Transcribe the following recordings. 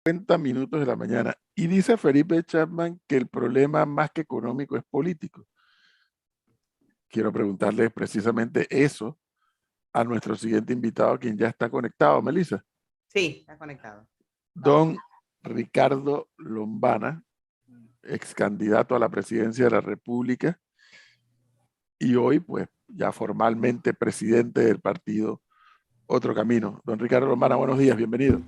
50 minutos de la mañana. Y dice Felipe Chapman que el problema más que económico es político. Quiero preguntarle precisamente eso a nuestro siguiente invitado, quien ya está conectado, Melissa. Sí, está conectado. Vamos. Don Ricardo Lombana, ex candidato a la presidencia de la República y hoy, pues, ya formalmente presidente del partido Otro Camino. Don Ricardo Lombana, buenos días, bienvenido.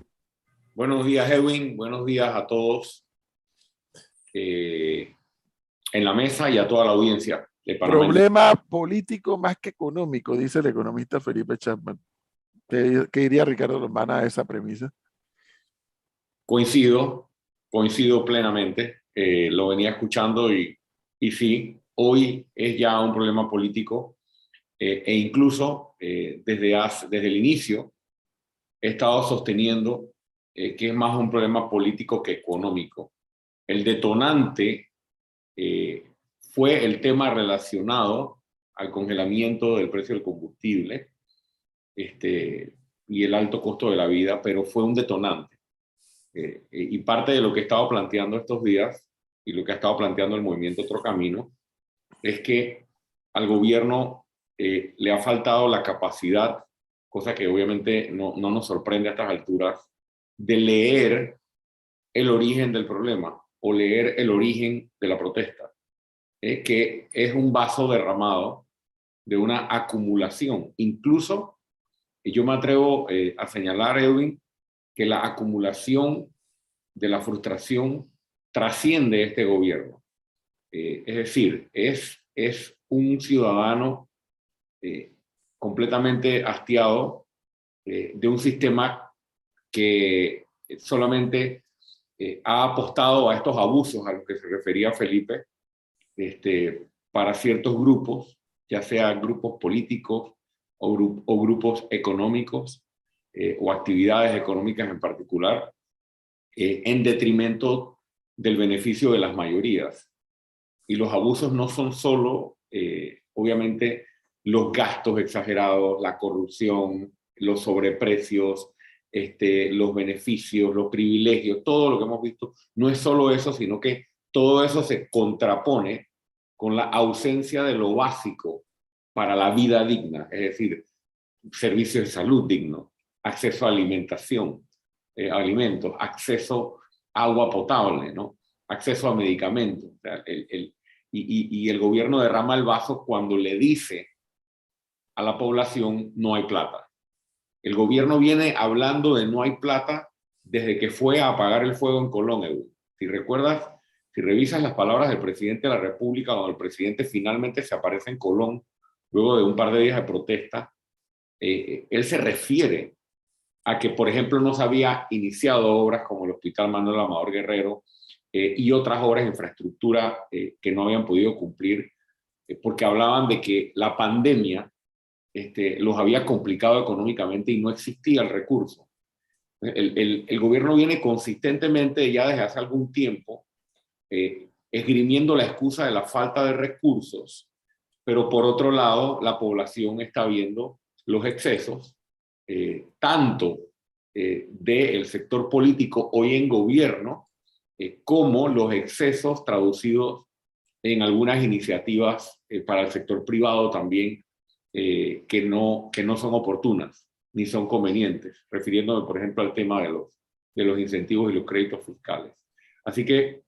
Buenos días, Edwin. Buenos días a todos en la mesa y a toda la audiencia de Panamá. Problema político más que económico, dice el economista Felipe Chapman. ¿Qué diría Ricardo Lombana a esa premisa? Coincido plenamente. Lo venía escuchando y sí, hoy es ya un problema político e incluso desde el inicio he estado sosteniendo que es más un problema político que económico. El detonante fue el tema relacionado al congelamiento del precio del combustible y el alto costo de la vida, pero fue un detonante. Y parte de lo que he estado planteando estos días y lo que ha estado planteando el movimiento Otro Camino es que al gobierno le ha faltado la capacidad, cosa que obviamente no nos sorprende a estas alturas, de leer el origen del problema o leer el origen de la protesta, que es un vaso derramado de una acumulación. Incluso, y yo me atrevo a señalar, Edwin, que la acumulación de la frustración trasciende este gobierno. Es decir, es un ciudadano completamente hastiado de un sistema que solamente ha apostado a estos abusos a los que se refería Felipe, para ciertos grupos, ya sea grupos políticos o grupos económicos o actividades económicas en particular, en detrimento del beneficio de las mayorías. Y los abusos no son solo, obviamente, los gastos exagerados, la corrupción, los sobreprecios, los beneficios, los privilegios, todo lo que hemos visto. No es solo eso, sino que todo eso se contrapone con la ausencia de lo básico para la vida digna, es decir, servicios de salud dignos, acceso a alimentación, alimentos, acceso a agua potable, ¿no? Acceso a medicamentos. O sea, y el gobierno derrama el vaso cuando le dice a la población no hay plata. El gobierno viene hablando de no hay plata desde que fue a apagar el fuego en Colón, Edu. Si recuerdas, si revisas las palabras del presidente de la República, cuando el presidente finalmente se aparece en Colón, luego de un par de días de protesta, él se refiere a que, por ejemplo, no se había iniciado obras como el Hospital Manuel Amador Guerrero y otras obras de infraestructura que no habían podido cumplir, porque hablaban de que la pandemia los había complicado económicamente y no existía el recurso. El gobierno viene consistentemente, ya desde hace algún tiempo, esgrimiendo la excusa de la falta de recursos, pero por otro lado, la población está viendo los excesos, tanto del sector político hoy en gobierno, como los excesos traducidos en algunas iniciativas para el sector privado también, que no son oportunas ni son convenientes, refiriéndome, por ejemplo, al tema de los incentivos y los créditos fiscales. Así que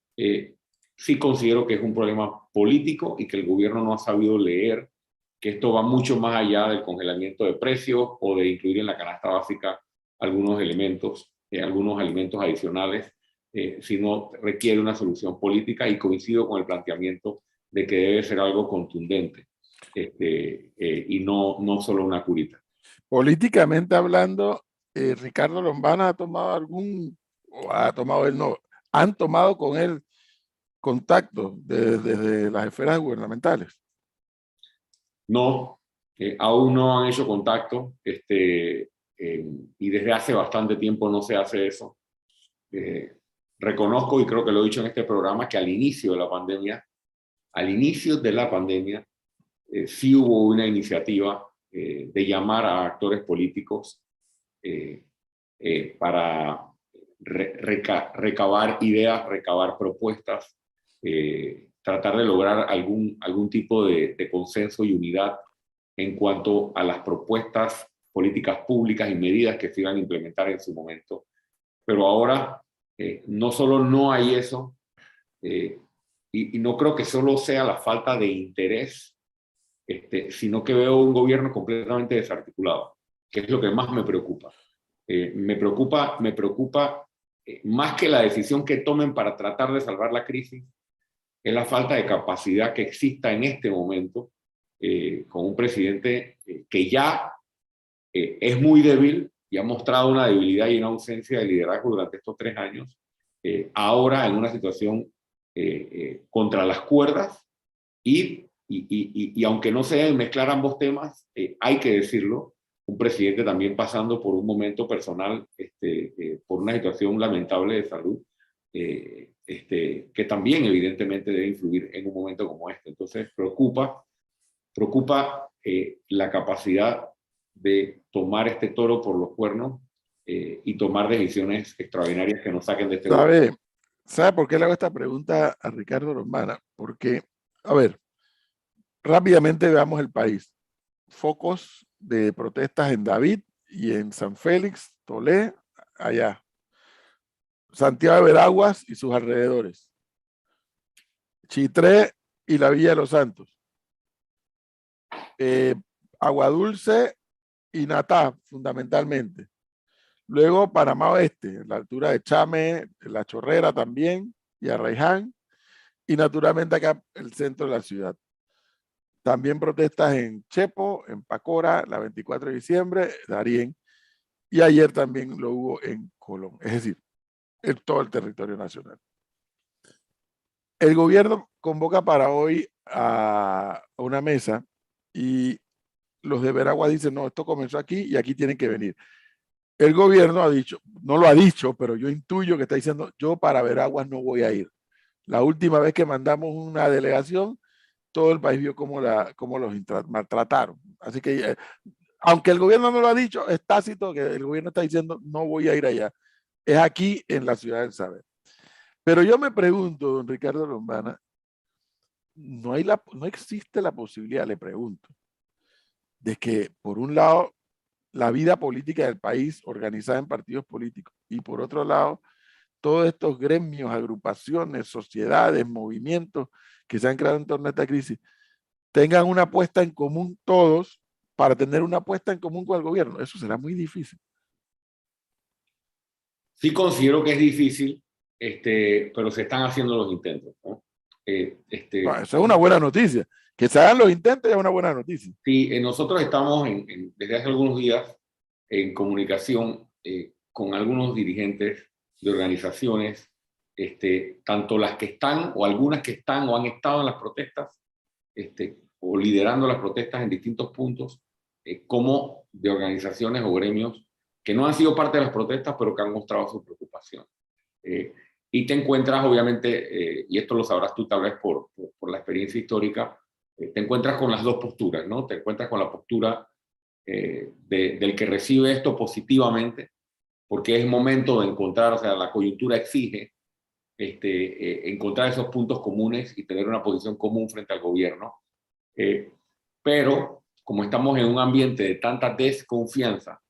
sí considero que es un problema político y que el gobierno no ha sabido leer que esto va mucho más allá del congelamiento de precios o de incluir en la canasta básica algunos elementos, algunos alimentos adicionales, sino requiere una solución política, y coincido con el planteamiento de que debe ser algo contundente y no solo una curita. Políticamente hablando, Ricardo Lombana ha tomado han tomado con él contacto desde las esferas gubernamentales. No, aún no han hecho contacto y desde hace bastante tiempo no se hace eso. Reconozco, y creo que lo he dicho en este programa, que al inicio de la pandemia, sí hubo una iniciativa de llamar a actores políticos para recabar ideas, recabar propuestas, tratar de lograr algún tipo de consenso y unidad en cuanto a las propuestas políticas públicas y medidas que se iban a implementar en su momento. Pero ahora no solo no hay eso, y no creo que solo sea la falta de interés, sino que veo un gobierno completamente desarticulado, que es lo que más me preocupa. Me preocupa más que la decisión que tomen para tratar de salvar la crisis, es la falta de capacidad que exista en este momento con un presidente que ya es muy débil y ha mostrado una debilidad y una ausencia de liderazgo durante estos 3 años, ahora en una situación contra las cuerdas y aunque no se deben mezclar ambos temas, hay que decirlo, un presidente también pasando por un momento personal, por una situación lamentable de salud, que también evidentemente debe influir en un momento como este. Entonces preocupa la capacidad de tomar este toro por los cuernos y tomar decisiones extraordinarias que nos saquen de este lugar. ¿Sabe por qué le hago esta pregunta a Ricardo Lombana? Porque, a ver, rápidamente veamos el país. Focos de protestas en David y en San Félix, Tolé, allá. Santiago de Veraguas y sus alrededores. Chitré y la Villa de los Santos. Aguadulce y Natá, fundamentalmente. Luego Panamá Oeste, la altura de Chame, La Chorrera también, y Arraiján. Y naturalmente acá el centro de la ciudad. También protestas en Chepo, en Pacora, la 24 de diciembre, Darién. Y ayer también lo hubo en Colón. Es decir, en todo el territorio nacional. El gobierno convoca para hoy a una mesa y los de Veragua dicen, no, esto comenzó aquí y aquí tienen que venir. El gobierno ha dicho, no lo ha dicho, pero yo intuyo que está diciendo, yo para Veraguas no voy a ir. La última vez que mandamos una delegación, todo el país vio cómo los maltrataron. Así que, aunque el gobierno no lo ha dicho, es tácito que el gobierno está diciendo, no voy a ir allá. Es aquí en la ciudad del saber. Pero yo me pregunto, don Ricardo Lombana, no existe la posibilidad, le pregunto, de que por un lado la vida política del país organizada en partidos políticos y por otro lado todos estos gremios, agrupaciones, sociedades, movimientos que se han creado en torno a esta crisis tengan una apuesta en común todos para tener una apuesta en común con el gobierno. Eso será muy difícil. Sí considero que es difícil, pero se están haciendo los intentos, ¿no? Eso es una buena noticia. Que se hagan los intentos es una buena noticia. Sí, nosotros estamos desde hace algunos días en comunicación con algunos dirigentes de organizaciones, tanto las que están o algunas que están o han estado en las protestas, o liderando las protestas en distintos puntos, como de organizaciones o gremios que no han sido parte de las protestas, pero que han mostrado su preocupación. Y te encuentras, obviamente, y esto lo sabrás tú tal vez por la experiencia histórica, te encuentras con las dos posturas, ¿no? Te encuentras con la postura del que recibe esto positivamente, porque es momento de encontrar, o sea, la coyuntura exige encontrar esos puntos comunes y tener una posición común frente al gobierno. Pero, como estamos en un ambiente de tanta desconfianza,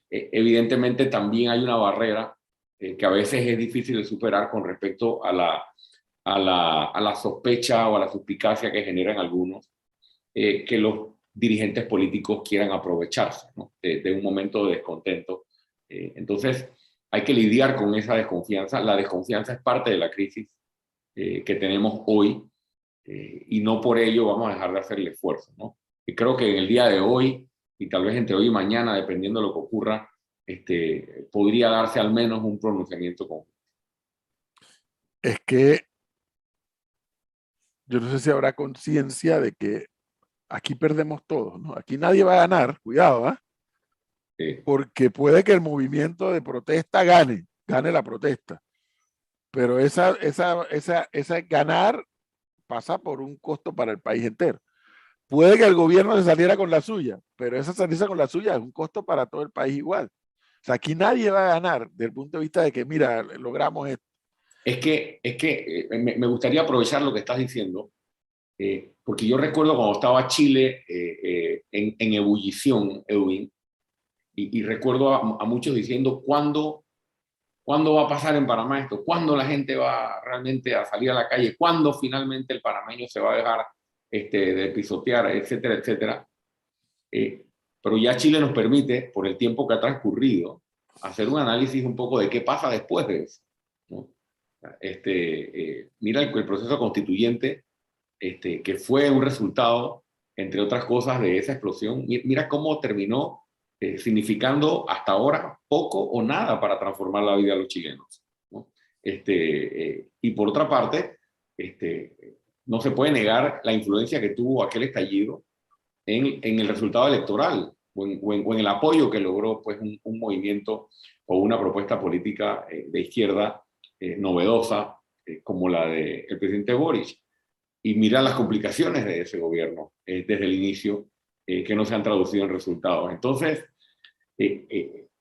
evidentemente también hay una barrera que a veces es difícil de superar con respecto a la sospecha o a la suspicacia que generan algunos, que los dirigentes políticos quieran aprovecharse, ¿no? de un momento de descontento. Entonces, hay que lidiar con esa desconfianza. La desconfianza es parte de la crisis que tenemos hoy y no por ello vamos a dejar de hacer el esfuerzo, ¿no? Y creo que en el día de hoy, y tal vez entre hoy y mañana, dependiendo de lo que ocurra, podría darse al menos un pronunciamiento conjunto. Es que yo no sé si habrá conciencia de que aquí perdemos todos, ¿no? Aquí nadie va a ganar, cuidado, ¿eh? Sí. Porque puede que el movimiento de protesta gane la protesta, pero esa ganar pasa por un costo para el país entero. Puede que el gobierno se saliera con la suya, pero esa salirse con la suya es un costo para todo el país igual. O sea, aquí nadie va a ganar desde el punto de vista de que, mira, logramos esto. Me gustaría aprovechar lo que estás diciendo, porque yo recuerdo cuando estaba Chile en ebullición, Edwin, y recuerdo a muchos diciendo, ¿cuándo va a pasar en Panamá esto? ¿Cuándo la gente va realmente a salir a la calle? ¿Cuándo finalmente el panameño se va a dejar de pisotear, etcétera, etcétera? Pero ya Chile nos permite, por el tiempo que ha transcurrido, hacer un análisis un poco de qué pasa después de eso, ¿no? Mira el proceso constituyente, que fue un resultado, entre otras cosas, de esa explosión. Mira cómo terminó significando hasta ahora poco o nada para transformar la vida de los chilenos, ¿no? Y por otra parte, no se puede negar la influencia que tuvo aquel estallido en el resultado electoral o en el apoyo que logró pues, un movimiento o una propuesta política de izquierda novedosa como la del presidente Boric. Y mira las complicaciones de ese gobierno desde el inicio que no se han traducido en resultados. Entonces,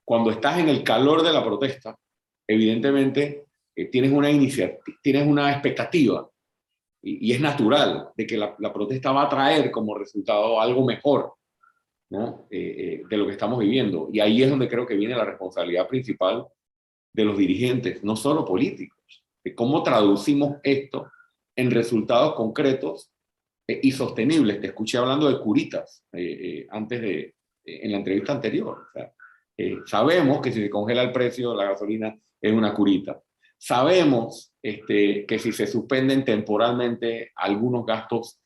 cuando estás en el calor de la protesta, evidentemente tienes una expectativa y es natural de que la protesta va a traer como resultado algo mejor, ¿no? De lo que estamos viviendo. Y ahí es donde creo que viene la responsabilidad principal de los dirigentes, no solo políticos, de cómo traducimos esto en resultados concretos y sostenibles. Te escuché hablando de curitas antes en la entrevista anterior. O sea, sabemos que si se congela el precio de la gasolina es una curita. Sabemos que si se suspenden temporalmente algunos gastos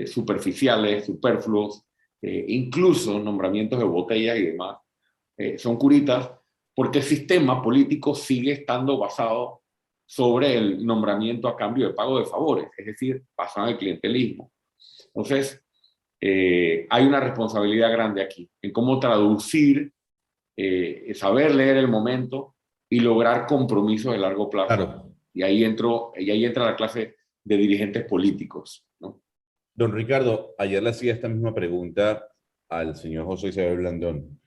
superficiales, superfluos, incluso nombramientos de botellas y demás, son curitas, porque el sistema político sigue estando basado sobre el nombramiento a cambio de pago de favores, es decir, basado en el clientelismo. Entonces, hay una responsabilidad grande aquí en cómo traducir, saber leer el momento y lograr compromisos de largo plazo. Claro. Y ahí entra la clase de dirigentes políticos, ¿no? Don Ricardo, ayer le hacía esta misma pregunta al señor José Isabel Blandón.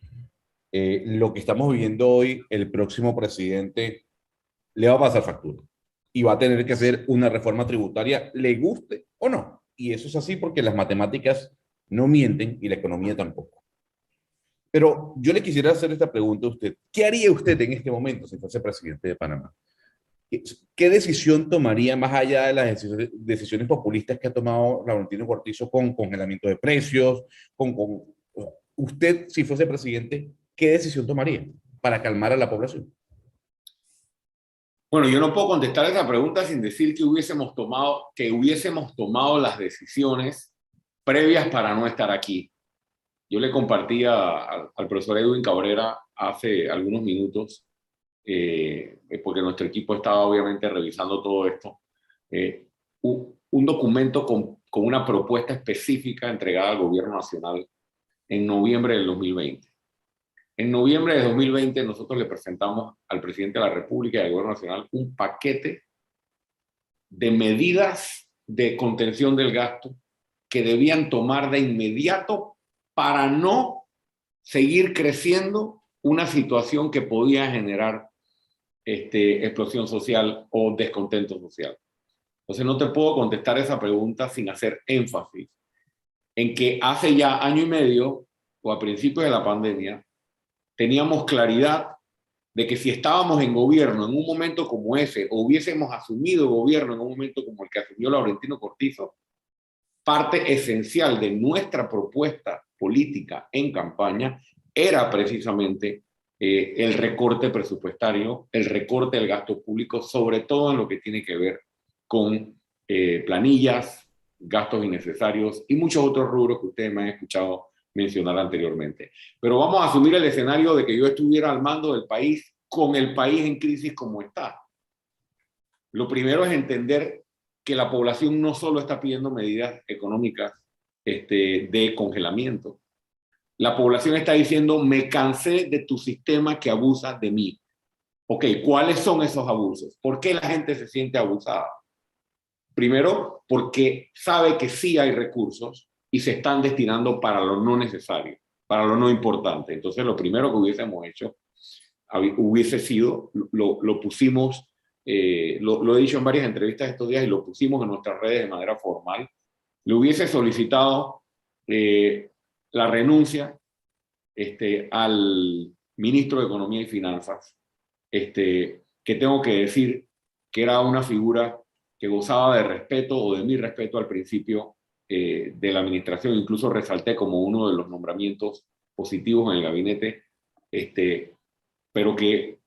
Lo que estamos viviendo hoy, el próximo presidente le va a pasar factura y va a tener que hacer una reforma tributaria, le guste o no. Y eso es así porque las matemáticas no mienten y la economía tampoco. Pero yo le quisiera hacer esta pregunta a usted. ¿Qué haría usted en este momento si fuese presidente de Panamá? ¿Qué decisión tomaría más allá de las decisiones populistas que ha tomado Laurentino Cortizo con congelamiento de precios? Usted, si fuese presidente, ¿qué decisión tomaría para calmar a la población? Bueno, yo no puedo contestar esa pregunta sin decir que hubiésemos tomado las decisiones previas para no estar aquí. Yo le compartía al profesor Edwin Cabrera hace algunos minutos, porque nuestro equipo estaba obviamente revisando todo esto, un documento con una propuesta específica entregada al gobierno nacional en noviembre del 2020. En noviembre de 2020 nosotros le presentamos al presidente de la República y al gobierno nacional un paquete de medidas de contención del gasto que debían tomar de inmediato para no seguir creciendo una situación que podía generar explosión social o descontento social. Entonces no te puedo contestar esa pregunta sin hacer énfasis en que hace ya año y medio o a principios de la pandemia teníamos claridad de que si estábamos en gobierno en un momento como ese o hubiésemos asumido gobierno en un momento como el que asumió Laurentino Cortizo, parte esencial de nuestra propuesta política en campaña era precisamente el recorte presupuestario, el recorte del gasto público, sobre todo en lo que tiene que ver con planillas, gastos innecesarios y muchos otros rubros que ustedes me han escuchado mencionar anteriormente. Pero vamos a asumir el escenario de que yo estuviera al mando del país con el país en crisis como está. Lo primero es entender que la población no solo está pidiendo medidas económicas de congelamiento. La población está diciendo, me cansé de tu sistema que abusa de mí. Ok, ¿cuáles son esos abusos? ¿Por qué la gente se siente abusada? Primero, porque sabe que sí hay recursos y se están destinando para lo no necesario, para lo no importante. Entonces, lo primero que hubiésemos hecho hubiese sido, lo pusimos, lo he dicho en varias entrevistas estos días y lo pusimos en nuestras redes de manera formal, le hubiese solicitado la renuncia al ministro de Economía y Finanzas, que tengo que decir que era una figura que gozaba de respeto o de mi respeto al principio de la administración. Incluso resalté como uno de los nombramientos positivos en el gabinete, pero que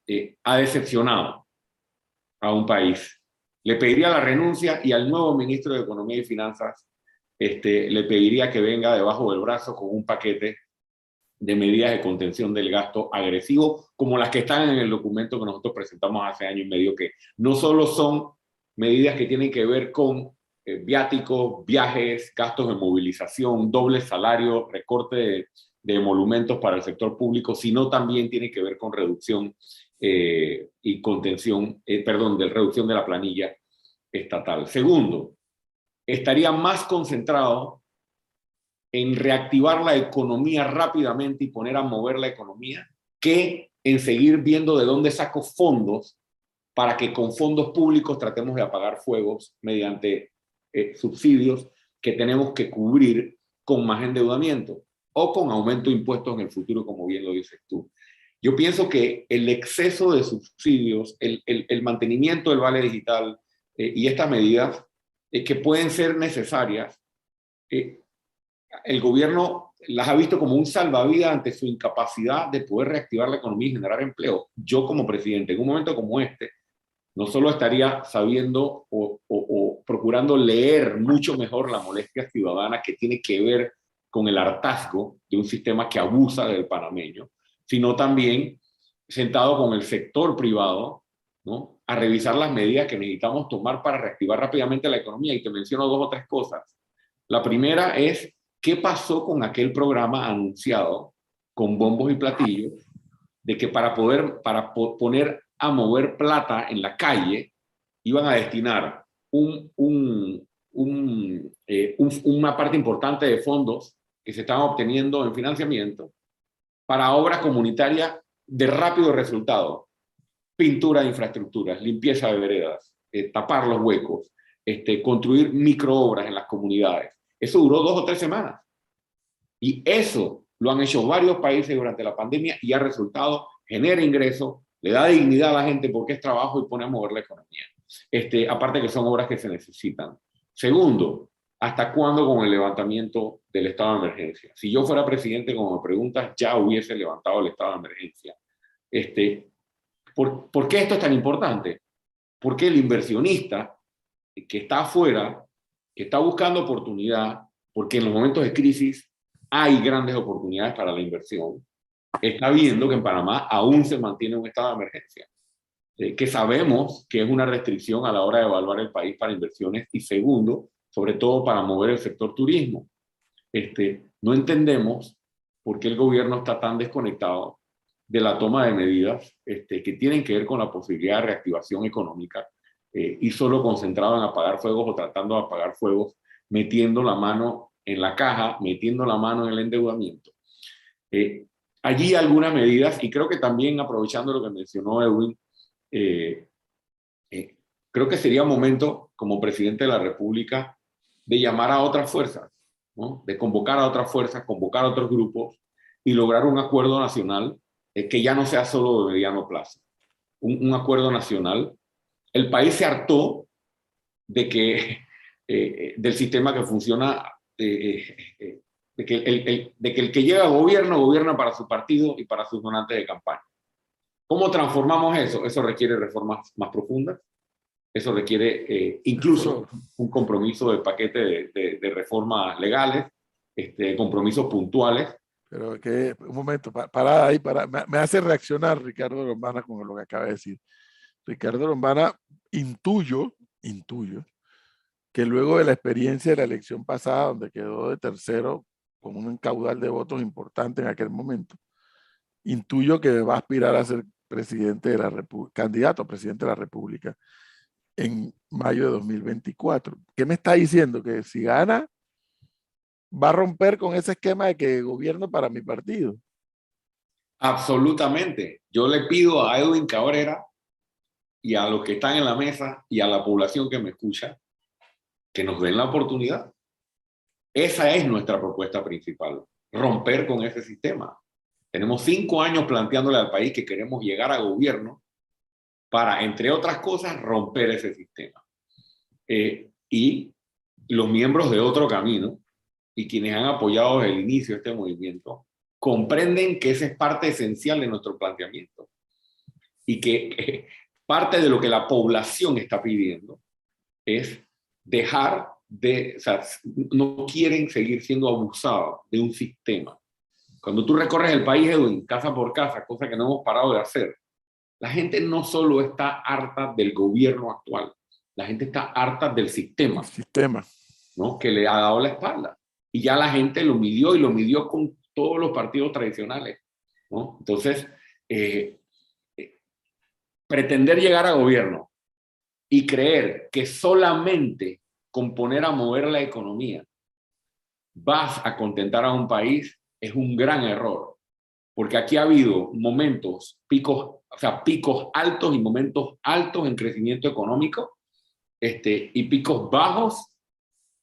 ha decepcionado a un país. Le pediría la renuncia y al nuevo ministro de Economía y Finanzas le pediría que venga debajo del brazo con un paquete de medidas de contención del gasto agresivo, como las que están en el documento que nosotros presentamos hace año y medio, que no solo son medidas que tienen que ver con viáticos, viajes, gastos de movilización, doble salario, recorte de emolumentos para el sector público, sino también tiene que ver con reducción y contención, de reducción de la planilla estatal. Segundo, estaría más concentrado en reactivar la economía rápidamente y poner a mover la economía, que en seguir viendo de dónde saco fondos para que con fondos públicos tratemos de apagar fuegos mediante subsidios que tenemos que cubrir con más endeudamiento o con aumento de impuestos en el futuro, como bien lo dices tú. Yo pienso que el exceso de subsidios, el mantenimiento del vale digital y estas medidas que pueden ser necesarias, el gobierno las ha visto como un salvavidas ante su incapacidad de poder reactivar la economía y generar empleo. Yo como presidente, en un momento como este, no solo estaría sabiendo o procurando leer mucho mejor la molestia ciudadana que tiene que ver con el hartazgo de un sistema que abusa del panameño, sino también sentado con el sector privado, ¿no?, a revisar las medidas que necesitamos tomar para reactivar rápidamente la economía. Y te menciono 2 o 3 cosas. La primera es, ¿qué pasó con aquel programa anunciado con bombos y platillos de que para poner a mover plata en la calle iban a destinar una parte importante de fondos que se estaban obteniendo en financiamiento para obras comunitarias de rápido resultado? Pintura de infraestructuras, limpieza de veredas, tapar los huecos, construir microobras en las comunidades. Eso duró 2 o 3 semanas. Y eso lo han hecho varios países durante la pandemia y ha resultado, genera ingresos, le da dignidad a la gente porque es trabajo y pone a mover la economía. Aparte que son obras que se necesitan. Segundo, ¿hasta cuándo con el levantamiento del estado de emergencia? Si yo fuera presidente, como me preguntas, ya hubiese levantado el estado de emergencia. ¿Por qué esto es tan importante? Porque el inversionista que está afuera, que está buscando oportunidad, porque en los momentos de crisis hay grandes oportunidades para la inversión, está viendo que en Panamá aún se mantiene un estado de emergencia, que sabemos que es una restricción a la hora de evaluar el país para inversiones, y segundo, sobre todo para mover el sector turismo. No entendemos por qué el gobierno está tan desconectado de la toma de medidas que tienen que ver con la posibilidad de reactivación económica y solo concentrado en apagar fuegos o tratando de apagar fuegos, metiendo la mano en la caja, metiendo la mano en el endeudamiento. Allí algunas medidas, y creo que también aprovechando lo que mencionó Edwin, creo que sería momento como presidente de la República de llamar a otras fuerzas, ¿no?, de convocar a otras fuerzas, convocar a otros grupos y lograr un acuerdo nacional que ya no sea solo de mediano plazo. Un acuerdo nacional. El país se hartó de que, del sistema que funciona, de que el que llega a gobierno, gobierna para su partido y para sus donantes de campaña. ¿Cómo transformamos eso? Eso requiere reformas más profundas. Eso requiere incluso un compromiso de paquete de reformas legales, compromisos puntuales. Pero que, un momento, parada ahí, me hace reaccionar Ricardo Lombana con lo que acaba de decir. Ricardo Lombana, intuyo que luego de la experiencia de la elección pasada, donde quedó de tercero con un caudal de votos importante en aquel momento, intuyo que va a aspirar a ser presidente de la República, candidato a presidente de la República en mayo de 2024. ¿Qué me está diciendo? Que si gana, va a romper con ese esquema de que gobierno para mi partido. Absolutamente. Yo le pido a Edwin Cabrera y a los que están en la mesa y a la población que me escucha que nos den la oportunidad. Esa es nuestra propuesta principal, romper con ese sistema. Tenemos 5 años planteándole al país que queremos llegar a gobierno para, entre otras cosas, romper ese sistema. Y los miembros de Otro Camino y quienes han apoyado desde el inicio este movimiento comprenden que esa es parte esencial de nuestro planteamiento y que parte de lo que la población está pidiendo es dejar de, o sea, no quieren seguir siendo abusados de un sistema. Cuando tú recorres el país, Edwin, casa por casa, cosa que no hemos parado de hacer, la gente no solo está harta del gobierno actual, la gente está harta del sistema, ¿no? Que le ha dado la espalda. Y ya la gente lo midió y lo midió con todos los partidos tradicionales, ¿no? Entonces, pretender llegar a gobierno y creer que solamente con poner a mover la economía vas a contentar a un país es un gran error, porque aquí ha habido momentos, picos altos y momentos altos en crecimiento económico, y picos bajos,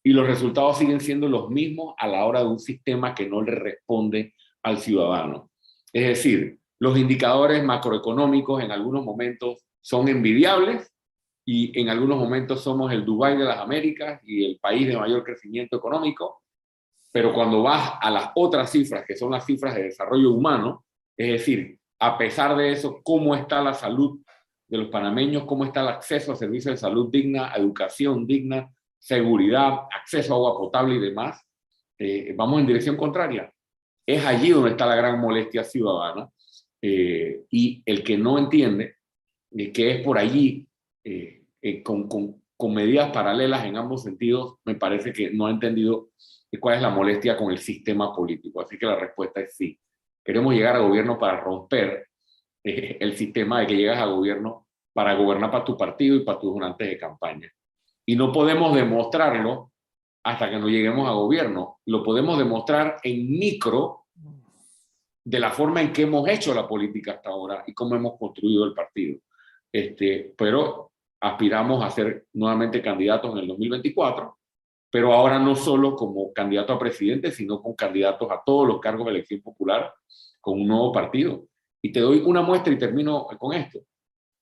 y los resultados siguen siendo los mismos a la hora de un sistema que no le responde al ciudadano. Es decir, los indicadores macroeconómicos en algunos momentos son envidiables y en algunos momentos somos el Dubái de las Américas y el país de mayor crecimiento económico, pero cuando vas a las otras cifras, que son las cifras de desarrollo humano, es decir, a pesar de eso, cómo está la salud de los panameños, cómo está el acceso a servicios de salud digna, a educación digna, seguridad, acceso a agua potable y demás, vamos en dirección contraria. Es allí donde está la gran molestia ciudadana, y el que no entiende que es por allí, con medidas paralelas en ambos sentidos, me parece que no ha entendido cuál es la molestia con el sistema político. Así que la respuesta es sí. Queremos llegar a gobierno para romper el sistema de que llegas a gobierno para gobernar para tu partido y para tus donantes de campaña. Y no podemos demostrarlo hasta que no lleguemos a gobierno. Lo podemos demostrar en micro de la forma en que hemos hecho la política hasta ahora y cómo hemos construido el partido. Pero aspiramos a ser nuevamente candidatos en el 2024, pero ahora no solo como candidato a presidente, sino con candidatos a todos los cargos de elección popular con un nuevo partido. Y te doy una muestra y termino con esto.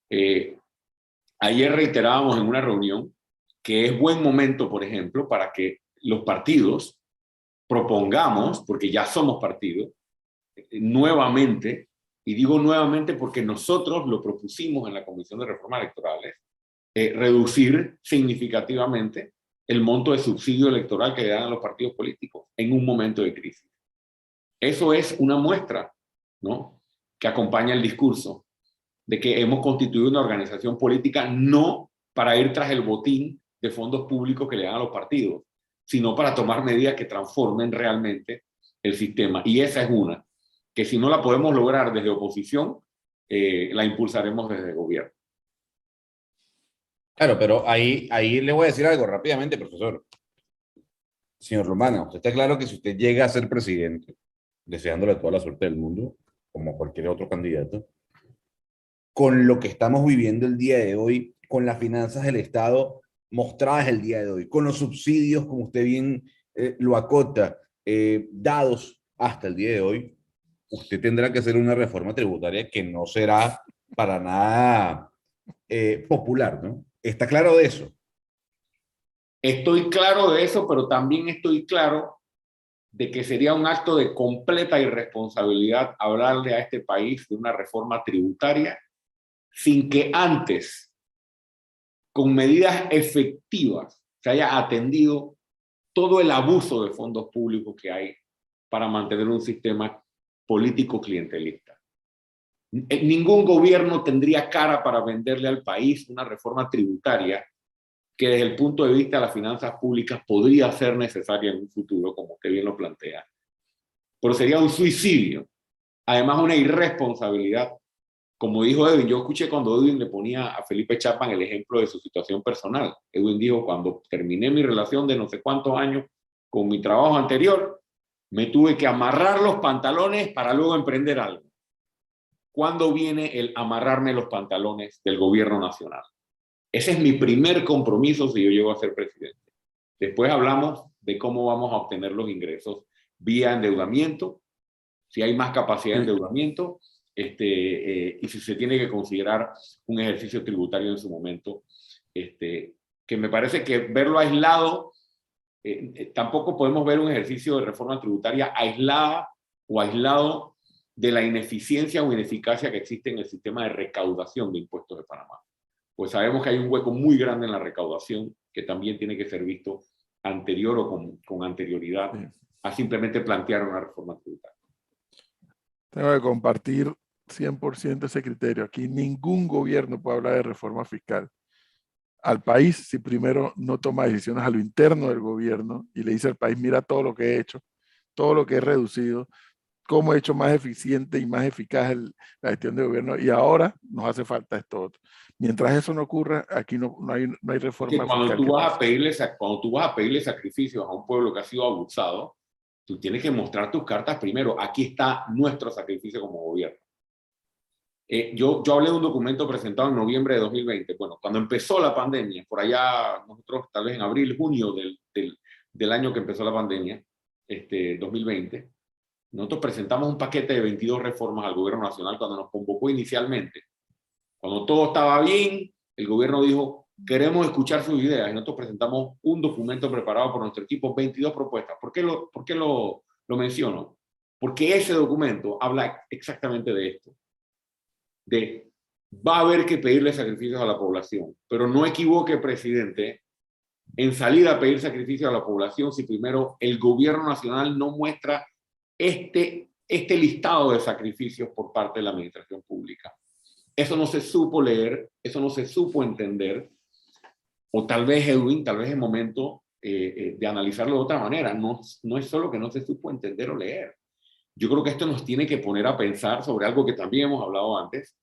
Ayer reiterábamos en una reunión que es buen momento, por ejemplo, para que los partidos propongamos, porque ya somos partido, nuevamente, y digo nuevamente porque nosotros lo propusimos en la Comisión de Reformas Electorales, reducir significativamente el monto de subsidio electoral que le dan a los partidos políticos en un momento de crisis. Eso es una muestra, ¿no?, que acompaña el discurso de que hemos constituido una organización política no para ir tras el botín de fondos públicos que le dan a los partidos, sino para tomar medidas que transformen realmente el sistema. Y esa es una, que si no la podemos lograr desde oposición, la impulsaremos desde el gobierno. Claro, pero ahí le voy a decir algo rápidamente, profesor. Señor Romana, usted está claro que si usted llega a ser presidente, deseándole toda la suerte del mundo, como cualquier otro candidato, con lo que estamos viviendo el día de hoy, con las finanzas del Estado mostradas el día de hoy, con los subsidios, como usted bien lo acota, dados hasta el día de hoy, usted tendrá que hacer una reforma tributaria que no será para nada popular, ¿no? ¿Está claro de eso? Estoy claro de eso, pero también estoy claro de que sería un acto de completa irresponsabilidad hablarle a este país de una reforma tributaria sin que antes, con medidas efectivas, se haya atendido todo el abuso de fondos públicos que hay para mantener un sistema político clientelista. Ningún gobierno tendría cara para venderle al país una reforma tributaria que desde el punto de vista de las finanzas públicas podría ser necesaria en un futuro, como usted bien lo plantea. Pero sería un suicidio, además una irresponsabilidad. Como dijo Edwin, yo escuché cuando Edwin le ponía a Felipe Chapman el ejemplo de su situación personal. Edwin dijo, cuando terminé mi relación de no sé cuántos años con mi trabajo anterior, me tuve que amarrar los pantalones para luego emprender algo. ¿cuándo viene el amarrarme los pantalones del gobierno nacional? Ese es mi primer compromiso si yo llego a ser presidente. Después hablamos de cómo vamos a obtener los ingresos vía endeudamiento, si hay más capacidad de endeudamiento, y si se tiene que considerar un ejercicio tributario en su momento, que me parece que verlo aislado, tampoco podemos ver un ejercicio de reforma tributaria aislada o aislado de la ineficiencia o ineficacia que existe en el sistema de recaudación de impuestos de Panamá. Pues sabemos que hay un hueco muy grande en la recaudación que también tiene que ser visto anterior o con anterioridad a simplemente plantear una reforma tributaria. Tengo que compartir 100% ese criterio. Aquí ningún gobierno puede hablar de reforma fiscal al país si primero no toma decisiones a lo interno del gobierno y le dice al país, mira todo lo que he hecho, todo lo que he reducido, cómo he hecho más eficiente y más eficaz la gestión de gobierno, y ahora nos hace falta esto otro. Mientras eso no ocurra, aquí no hay reforma cuando fiscal. Cuando tú vas a pedirle sacrificios a un pueblo que ha sido abusado, tú tienes que mostrar tus cartas primero. Aquí está nuestro sacrificio como gobierno. Yo hablé de un documento presentado en noviembre de 2020. Bueno, cuando empezó la pandemia, por allá nosotros tal vez en abril, junio del año que empezó la pandemia, 2020, nosotros presentamos un paquete de 22 reformas al gobierno nacional cuando nos convocó inicialmente. Cuando todo estaba bien, el gobierno dijo, queremos escuchar sus ideas, y nosotros presentamos un documento preparado por nuestro equipo, 22 propuestas. ¿Por qué lo menciono? Porque ese documento habla exactamente de esto. Va a haber que pedirle sacrificios a la población, pero no equivoque, presidente, en salir a pedir sacrificios a la población si primero el gobierno nacional no muestra este listado de sacrificios por parte de la administración pública. Eso no se supo leer, eso no se supo entender, o tal vez, Edwin, tal vez es momento de analizarlo de otra manera. No es solo que no se supo entender o leer. Yo creo que esto nos tiene que poner a pensar sobre algo que también hemos hablado antes.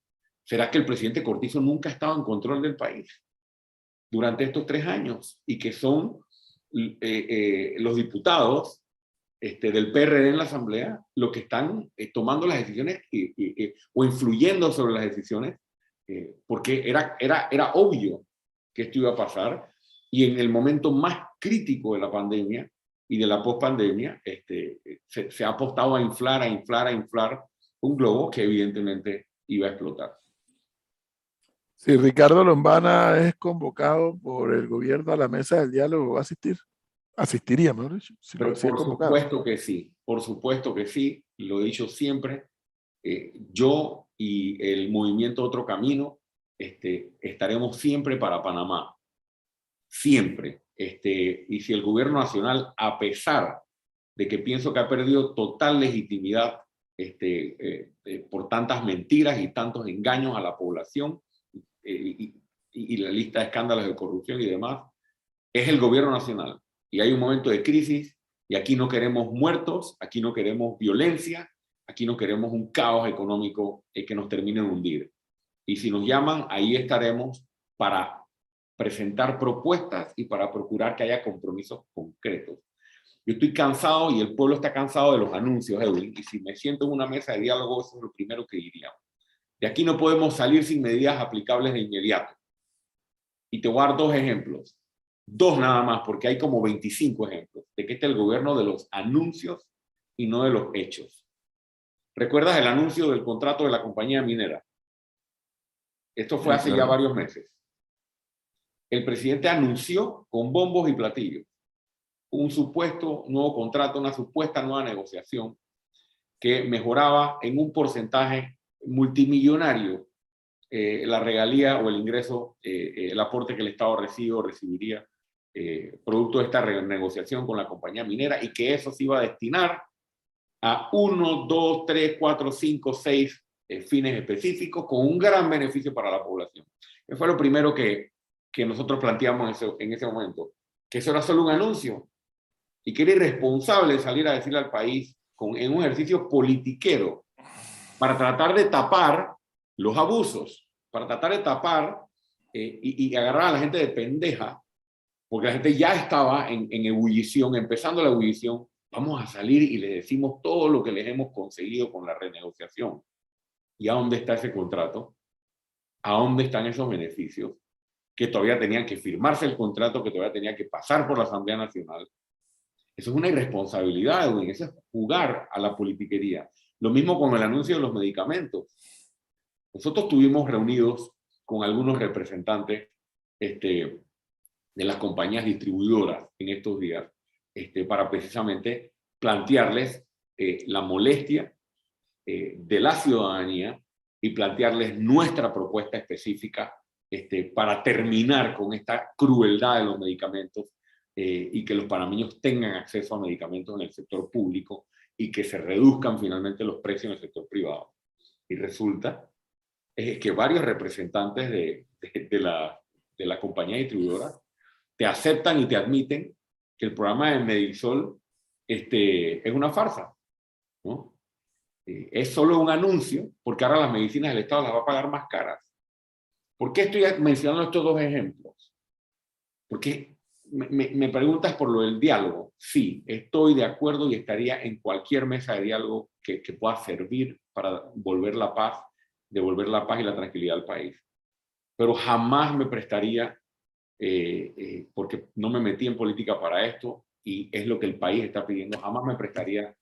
¿Será que el presidente Cortizo nunca ha estado en control del país durante estos 3 años? Y que son los diputados del PRD en la Asamblea los que están tomando las decisiones o influyendo sobre las decisiones, porque era obvio que esto iba a pasar, y en el momento más crítico de la pandemia y de la pospandemia, se ha apostado a inflar un globo que evidentemente iba a explotar. Si Ricardo Lombana es convocado por el gobierno a la mesa del diálogo, ¿va a asistir? Asistiría, mejor dicho. Si Pero es convocado. por supuesto que sí, lo he dicho siempre. Yo y el movimiento Otro Camino estaremos siempre para Panamá. Siempre. Y si el gobierno nacional, a pesar de que pienso que ha perdido total legitimidad por tantas mentiras y tantos engaños a la población, y la lista de escándalos de corrupción y demás, es el gobierno nacional. Y hay un momento de crisis, y aquí no queremos muertos, aquí no queremos violencia, aquí no queremos un caos económico que nos termine de hundir. Y si nos llaman, ahí estaremos para presentar propuestas y para procurar que haya compromisos concretos. Yo estoy cansado, y el pueblo está cansado de los anuncios, Edwin, y si me siento en una mesa de diálogo, eso es lo primero que diríamos. De aquí no podemos salir sin medidas aplicables de inmediato. Y te voy a dar 2 ejemplos. 2 nada más, porque hay como 25 ejemplos de que este es el gobierno de los anuncios y no de los hechos. ¿Recuerdas el anuncio del contrato de la compañía minera? Esto fue hace ya varios meses. El presidente anunció con bombos y platillos un supuesto nuevo contrato, una supuesta nueva negociación que mejoraba en un porcentaje multimillonario la regalía o el ingreso, el aporte que el Estado recibiría producto de esta renegociación con la compañía minera, y que eso se iba a destinar a 1, 2, 3, 4, 5, 6 fines específicos con un gran beneficio para la población. Eso fue lo primero que nosotros planteamos en ese momento, que eso era solo un anuncio, y que era irresponsable salir a decirle al país en un ejercicio politiquero para tratar de tapar los abusos, para tratar de tapar y agarrar a la gente de pendeja, porque la gente ya estaba en ebullición, empezando la ebullición. Vamos a salir y les decimos todo lo que les hemos conseguido con la renegociación. ¿Y a dónde está ese contrato? ¿A dónde están esos beneficios? Que todavía tenían que firmarse el contrato, que todavía tenía que pasar por la Asamblea Nacional. Eso es una irresponsabilidad, Edwin. Eso es jugar a la politiquería. Lo mismo con el anuncio de los medicamentos. Nosotros estuvimos reunidos con algunos representantes de las compañías distribuidoras en estos días para precisamente plantearles la molestia de la ciudadanía y plantearles nuestra propuesta específica para terminar con esta crueldad de los medicamentos y que los panameños tengan acceso a medicamentos en el sector público y que se reduzcan finalmente los precios en el sector privado. Y resulta que varios representantes de la compañía distribuidora te aceptan y te admiten que el programa de Medisol es una farsa, ¿no? Es solo un anuncio, porque ahora las medicinas del Estado las va a pagar más caras. ¿Por qué estoy mencionando estos dos ejemplos? Porque me preguntas por lo del diálogo. Sí, estoy de acuerdo y estaría en cualquier mesa de diálogo que pueda servir para devolver la paz y la tranquilidad al país. Pero jamás me prestaría, porque no me metí en política para esto y es lo que el país está pidiendo, jamás me prestaría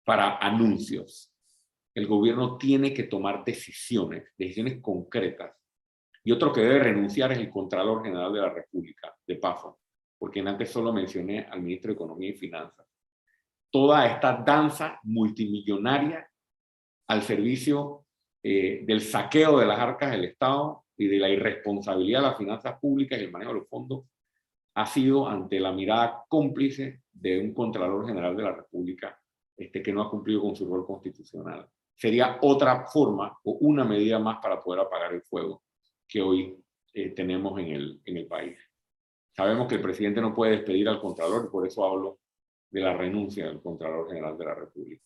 para anuncios. El gobierno tiene que tomar decisiones concretas. Y otro que debe renunciar es el Contralor General de la República, de paso, porque antes solo mencioné al ministro de Economía y Finanzas. Toda esta danza multimillonaria al servicio del saqueo de las arcas del Estado y de la irresponsabilidad de las finanzas públicas y el manejo de los fondos ha sido ante la mirada cómplice de un Contralor General de la República que no ha cumplido con su rol constitucional. Sería otra forma o una medida más para poder apagar el fuego que hoy tenemos en el país. Sabemos que el presidente no puede despedir al Contralor y por eso hablo de la renuncia del Contralor General de la República.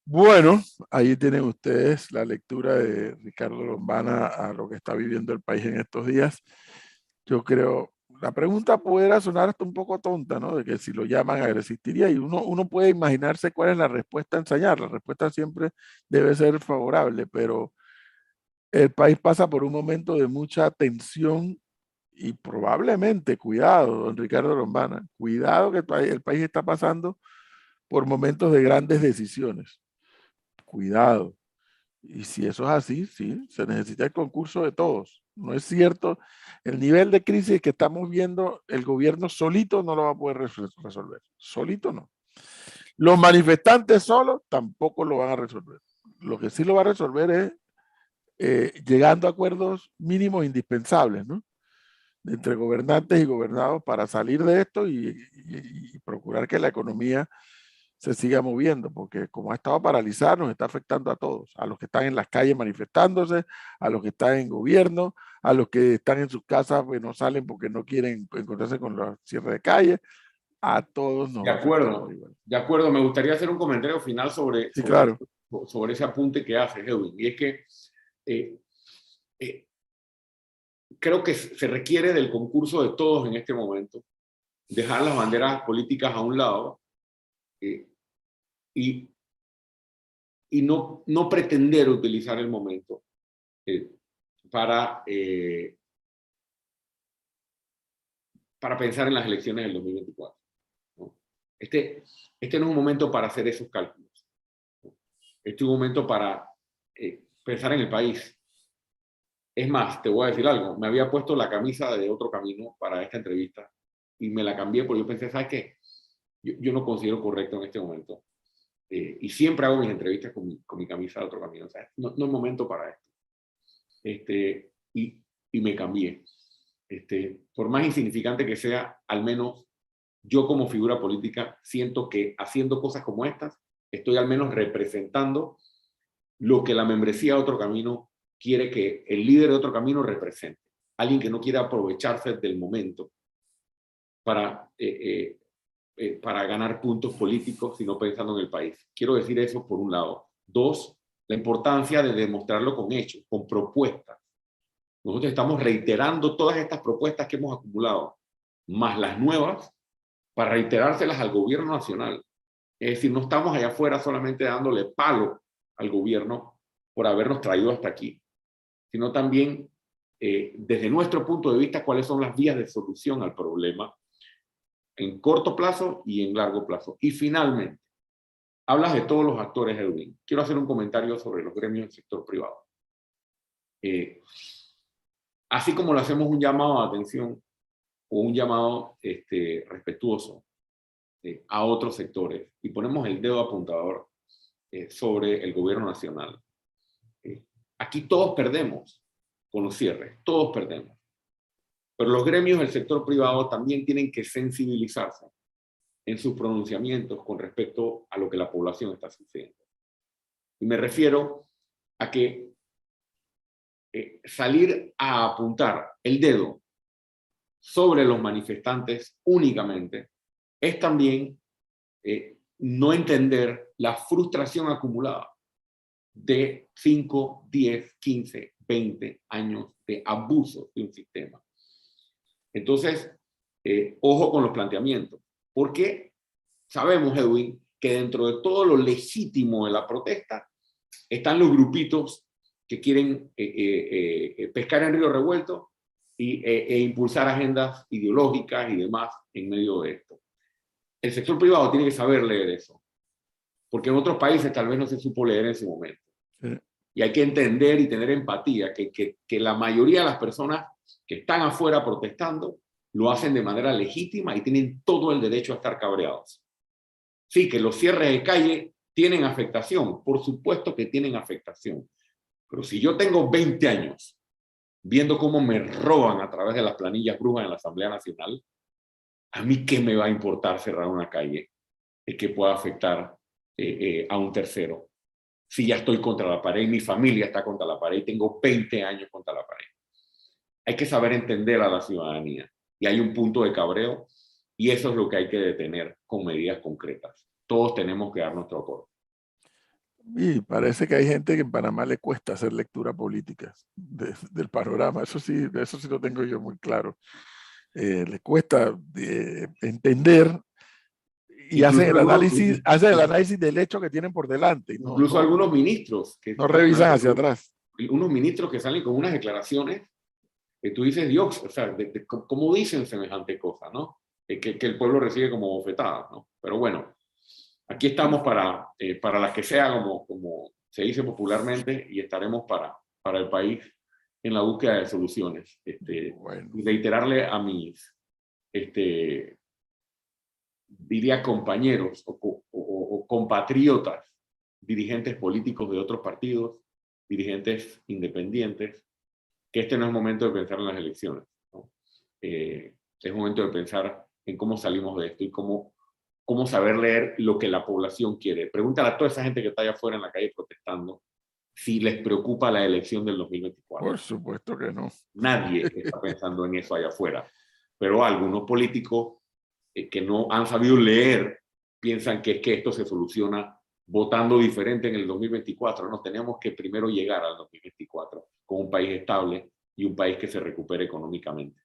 Bueno, ahí tienen ustedes la lectura de Ricardo Lombana a lo que está viviendo el país en estos días. Yo creo, la pregunta pudiera sonar hasta un poco tonta, ¿no? De que si lo llaman a resistiría, y uno puede imaginarse cuál es la respuesta a ensayar. La respuesta siempre debe ser favorable, pero el país pasa por un momento de mucha tensión y probablemente, cuidado, don Ricardo Lombana, cuidado que el país está pasando por momentos de grandes decisiones. Cuidado. Y si eso es así, sí, se necesita el concurso de todos. No es cierto, el nivel de crisis que estamos viendo, el gobierno solito no lo va a poder resolver. Solito no. Los manifestantes solos tampoco lo van a resolver. Lo que sí lo va a resolver es llegando a acuerdos mínimos indispensables, ¿no? Entre gobernantes y gobernados para salir de esto y procurar que la economía se siga moviendo, porque como ha estado paralizada, nos está afectando a todos, a los que están en las calles manifestándose, a los que están en gobierno, a los que están en sus casas, pues no salen porque no quieren encontrarse con los cierres de calle, a todos nos De acuerdo, de acuerdo. Me gustaría hacer un comentario final sobre ese apunte que hace Edwin, y es que creo que se requiere del concurso de todos en este momento, dejar las banderas políticas a un lado, y no pretender utilizar el momento para pensar en las elecciones del 2024. ¿no? Este no es un momento para hacer esos cálculos. Este es un momento para pensar en el país. Es más, te voy a decir algo. Me había puesto la camisa de Otro Camino para esta entrevista y me la cambié porque yo pensé, ¿sabes qué? Yo no considero correcto en este momento. Y siempre hago mis entrevistas con mi camisa de Otro Camino. O sea, no es momento para esto. Y me cambié. Por más insignificante que sea, al menos yo como figura política siento que haciendo cosas como estas, estoy al menos representando lo que la membresía de Otro Camino quiere que el líder de Otro Camino represente. Alguien que no quiera aprovecharse del momento para ganar puntos políticos, sino pensando en el país. Quiero decir eso por un lado. Dos, la importancia de demostrarlo con hechos, con propuestas. Nosotros estamos reiterando todas estas propuestas que hemos acumulado, más las nuevas, para reiterárselas al gobierno nacional. Es decir, no estamos allá afuera solamente dándole palo al gobierno por habernos traído hasta aquí, sino también desde nuestro punto de vista cuáles son las vías de solución al problema en corto plazo y en largo plazo. Y finalmente, hablas de todos los actores, Edwin. Quiero hacer un comentario sobre los gremios del sector privado. Así como le hacemos un llamado de atención o un llamado respetuoso a otros sectores y ponemos el dedo apuntador sobre el gobierno nacional, aquí todos perdemos con los cierres, todos perdemos. Pero los gremios del sector privado también tienen que sensibilizarse en sus pronunciamientos con respecto a lo que la población está sufriendo. Y me refiero a que salir a apuntar el dedo sobre los manifestantes únicamente es también no entender la frustración acumulada de 5, 10, 15, 20 años de abuso de un sistema. Entonces, ojo con los planteamientos, porque sabemos, Edwin, que dentro de todo lo legítimo de la protesta están los grupitos que quieren pescar en río revuelto e impulsar agendas ideológicas y demás en medio de esto. El sector privado tiene que saber leer eso, porque en otros países tal vez no se supo leer en ese momento. Sí. Y hay que entender y tener empatía, que la mayoría de las personas que están afuera protestando lo hacen de manera legítima y tienen todo el derecho a estar cabreados. Sí, que los cierres de calle tienen afectación, por supuesto que tienen afectación. Pero si yo tengo 20 años viendo cómo me roban a través de las planillas brujas en la Asamblea Nacional, ¿a mí qué me va a importar cerrar una calle que pueda afectar a un tercero? Si ya estoy contra la pared, mi familia está contra la pared y tengo 20 años contra la pared. Hay que saber entender a la ciudadanía. Y hay un punto de cabreo y eso es lo que hay que detener con medidas concretas. Todos tenemos que dar nuestro aporte. Y parece que hay gente que en Panamá le cuesta hacer lectura política del panorama. Eso sí lo tengo yo muy claro. Le cuesta entender y hacen el análisis del hecho que tienen por delante. Incluso algunos ministros que no revisan hacia atrás. Unos ministros que salen con unas declaraciones que tú dices, Dios, o sea, ¿cómo dicen semejante cosa, no? Que el pueblo recibe como bofetadas, ¿no? Pero bueno, aquí estamos para las que sea, como se dice popularmente, y estaremos para el país en la búsqueda de soluciones. Bueno. Y reiterarle a mis, diría compañeros o compatriotas, dirigentes políticos de otros partidos, dirigentes independientes, que este no es momento de pensar en las elecciones, ¿no? Es momento de pensar en cómo salimos de esto y cómo saber leer lo que la población quiere. Pregúntale a toda esa gente que está allá afuera en la calle protestando si les preocupa la elección del 2024. Por supuesto que no. Nadie está pensando en eso allá afuera. Pero algunos políticos que no han sabido leer piensan que es que esto se soluciona votando diferente en el 2024. No, tenemos que primero llegar al 2024 con un país estable y un país que se recupere económicamente.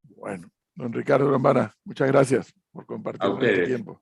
Bueno, don Ricardo Lombana, muchas gracias por compartir este tiempo.